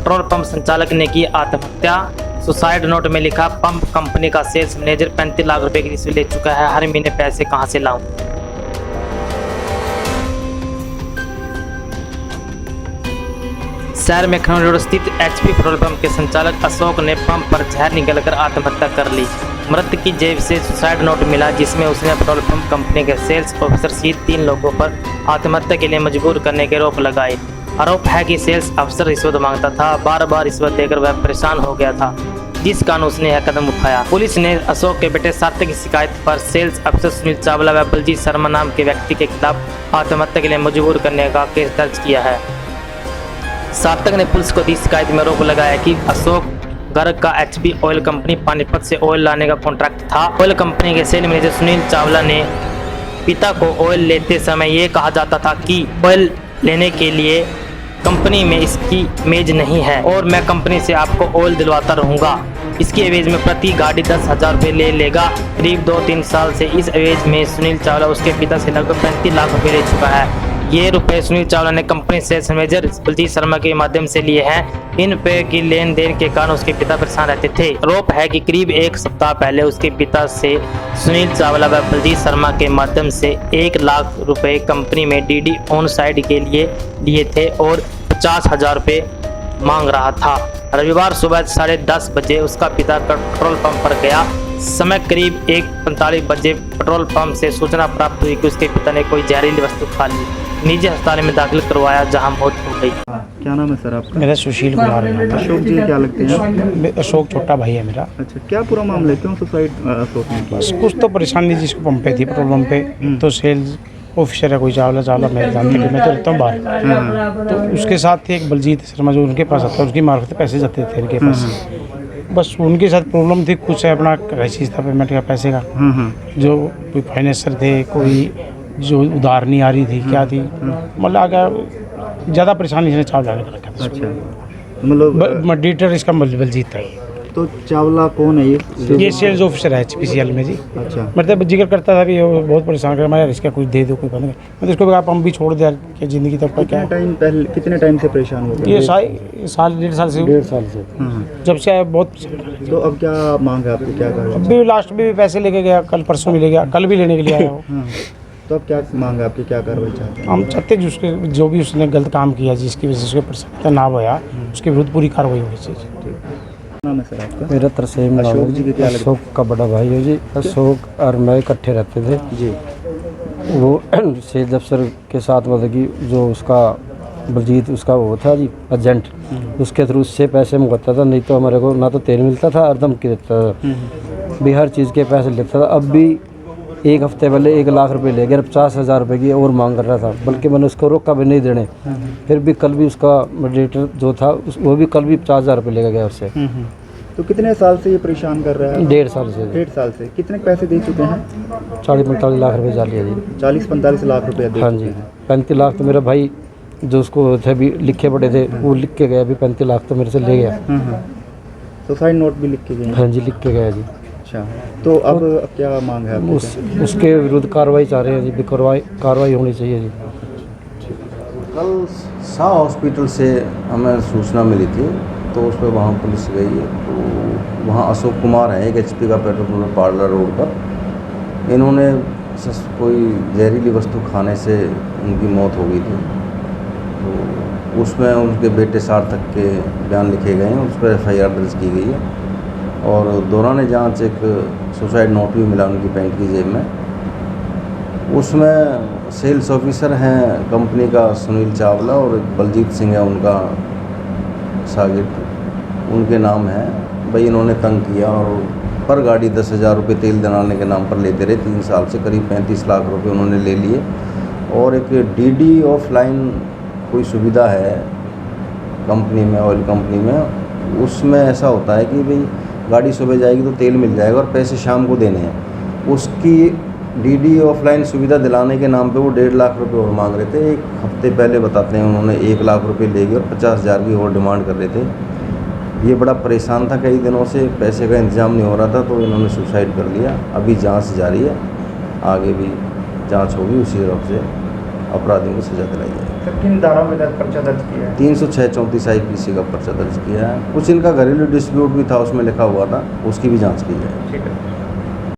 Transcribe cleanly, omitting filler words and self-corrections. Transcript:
Petrol pump संचालक ने की आत्महत्या। सुसाइड नोट में लिखा, पंप कंपनी का सेल्स मैनेजर 35 लाख रुपए की रिश्वत ले चुका है, हर महीने पैसे कहां से लाऊं। शहर में खनौरी रोड स्थित एचपी पेट्रोल पंप के संचालक अशोक ने पंप पर जहर निकलकर आत्महत्या कर ली। मृतक की जेब से सुसाइड नोट मिला, जिसमें उसने पेट्रोल पंप कंपनी के सेल्स ऑफिसर सहित 3 लोगों पर आत्महत्या के लिए मजबूर करने के आरोप लगाए। आरोप है कि सेल्स अफसर रिश्वत मांगता था, बार बार रिश्वत देकर वह परेशान हो गया था, जिस कारण उसने यह कदम उठाया। पुलिस ने अशोक के बेटे सार्थक की शिकायत पर सेल्स अफसर सुनील चावला व बलजीत शर्मा नाम के व्यक्ति के खिलाफ आत्महत्या के लिए मजबूर करने का केस दर्ज किया है। सार्थक ने पुलिस को दी शिकायत में आरोप लगाया कि अशोक गर्ग का एचपी ऑयल कंपनी पानीपत से ऑयल लाने का कॉन्ट्रैक्ट था। ऑयल कंपनी के सेल मैनेजर सुनील चावला ने पिता को ऑयल लेते समय ये कहा जाता था कि ऑयल लेने के लिए कंपनी में इसकी इमेज नहीं है और मैं कंपनी से आपको ऑयल दिलवाता रहूँगा। इसकी एवज में प्रति गाड़ी 10,000 रुपये ले लेगा। करीब 2-3 साल से इस एवज में सुनील चावला उसके पिता से लगभग 35 लाख रुपये ले चुका है। ये रुपए सुनील चावला ने company sales manager Baljeet Sharma के माध्यम से लिए हैं। इन रुपए की लेन देन के कारण उसके पिता परेशान रहते थे। आरोप है कि करीब 1 सप्ताह पहले उसके पिता से सुनील चावला व बलजीत शर्मा के माध्यम से 1 लाख रुपए कंपनी में डीडी ऑन साइड के लिए थे और 50,000 रुपये मांग रहा था। रविवार सुबह 10:30 बजे उसका पिता पेट्रोल पंप पर गया। समय करीब 1:45 बजे पेट्रोल पंप से सूचना प्राप्त हुई कि उसके पिता ने कोई जहरीली वस्तु खा ली। निजी अस्पताल में दाखिल करवाया, जहां मौत हो गई। क्या नाम है सर आपका? मेरा सुशील कुमार है। अशोक जी क्या लगते हैं? अशोक छोटा भाई है मेरा। अच्छा, क्या पूरा मामला है? क्यों सुसाइड अशोक ने किया? बस कुछ तो परेशानी जिसको पंप पे थी, पेट्रोल पंप पे, तो सेल्स ऑफिसर है कोई चावला मैं जानती हूँ, मैं तो रहता हूँ बाहर। तो उसके साथ थे एक बलजीत शर्मा जो उनके पास आता है, उसकी मार्फत पैसे जाते थे उनके पास। बस उनके साथ प्रॉब्लम थी, कुछ अपना चीज़ था पेमेंट का पैसे का, जो कोई फाइनेंसर थे, कोई जो उधार नहीं आ रही थी, क्या थी, मतलब आगे ज़्यादा परेशानी से चावला ने रखा था। अच्छा, मतलब मर्डीटर इसका बलजीत था। तो चावला कौन है ये सेल्स ऑफिसर है एचपीसीएल में जी। अच्छा, मतलब जिक्र करता था कि वो बहुत परेशान कर मैं इसका कुछ दे दो, कोई बंद मतलब इसको कहा पंप भी छोड़ दिया कि ज़िंदगी तक का क्या। कितने टाइम से परेशान हो गए? ये साल 1.5 साल से जब से आया बहुत। तो अब क्या मांग है आपकी, क्या करें? अभी लास्ट में भी पैसे लेके गया, कल परसों भी ले गया, कल भी लेने के लिए आया वो। तो अब क्या मांग है आपकी, क्या कार्रवाई चाहते हैं? हम चाहते हैं जिसके जो भी उसने गलत काम किया, जिसकी वजह से उसके परेशान ना होया, उसके विरुद्ध पूरी कार्रवाई होनी चाहिए। नाम है सर आपका? मेरा तरसेम नाम अशोक है जी के क्या लगता है? अशोक का बड़ा भाई है जी। अशोक और मैं इकट्ठे रहते थे जी। वो सेल्स अफसर के साथ, मतलब कि जो उसका बलजीत उसका वो था जी एजेंट, उसके थ्रू उससे पैसे मंगवाता था, नहीं तो हमारे को ना तो तेल मिलता था और धमकी देता था भी, हर चीज़ के पैसे लेता था। अब भी 1 हफ्ते पहले 1 लाख रुपए ले गया, 50,000 रुपये की और मांग कर रहा था, बल्कि मैंने उसको रोका भी नहीं देने। फिर भी कल भी उसका मॉडरेटर जो था वो भी कल भी 50,000 रुपये लेकर गया उससे। तो कितने साल से ये परेशान कर रहा है? 1.5 साल से। 1.5 साल से। कितने पैसे दे चुके हैं? 40-45 लाख रुपये जा लिया जी। 40-45 लाख रुपये दे हाँ चुके जी। हैं। 35 लाख तो मेरा भाई जो उसको थे भी लिखे पड़े थे, वो लिख के गया, अभी 35 लाख तो मेरे से ले गया। सुसाइड नोट भी लिख के गए? हाँ जी, लिख के गया जी। अच्छा, तो अब क्या मांग है आपकी? उसके विरुद्ध कार्रवाई चाह रहे हैं जी, भी कार्रवाई होनी चाहिए जी। कल शाह हॉस्पिटल से हमें सूचना मिली थी, तो उस पर वहाँ पुलिस गई है। तो वहाँ अशोक कुमार है, एक एचपी का पेट्रोल पंप पार्लर रोड पर। इन्होंने कोई जहरीली वस्तु खाने से उनकी मौत हो गई थी। तो उसमें उनके बेटे सार्थक के बयान लिखे गए हैं, उस पर FIR दर्ज की गई है और दौरान जांच एक सुसाइड नोट भी मिला उनकी पैंट की जेब में। उसमें सेल्स ऑफिसर हैं कंपनी का सुनील चावला और बलजीत सिंह है उनका शागिर्द, उनके नाम है भाई। इन्होंने तंग किया और पर गाड़ी 10,000 रुपये तेल दिलाने के नाम पर लेते रहे। 3 साल से करीब 35 लाख रुपए उन्होंने ले लिए। और एक DD ऑफलाइन कोई सुविधा है कंपनी में, ऑयल कंपनी में, उसमें ऐसा होता है कि भाई गाड़ी सुबह जाएगी तो तेल मिल जाएगा और पैसे शाम को देने हैं। उसकी DD ऑफलाइन सुविधा दिलाने के नाम पे वो 1.5 लाख रुपए और मांग रहे थे। 1 हफ्ते पहले बताते हैं उन्होंने 1 लाख रुपए ले गए और 50,000 की और डिमांड कर रहे थे। ये बड़ा परेशान था, कई दिनों से पैसे का इंतजाम नहीं हो रहा था, तो इन्होंने सुसाइड कर लिया। अभी जांच जारी है, आगे भी जांच होगी, उसी तरफ से अपराधियों को सजा दिलाई जाएगी। सर किन धाराओं में पर्चा दर्ज किया है? 306-34 IPC का पर्चा दर्ज किया है। कुछ इनका घरेलू डिस्प्यूट भी था, उसमें लिखा हुआ था, उसकी भी जांच की जाए। ठीक है।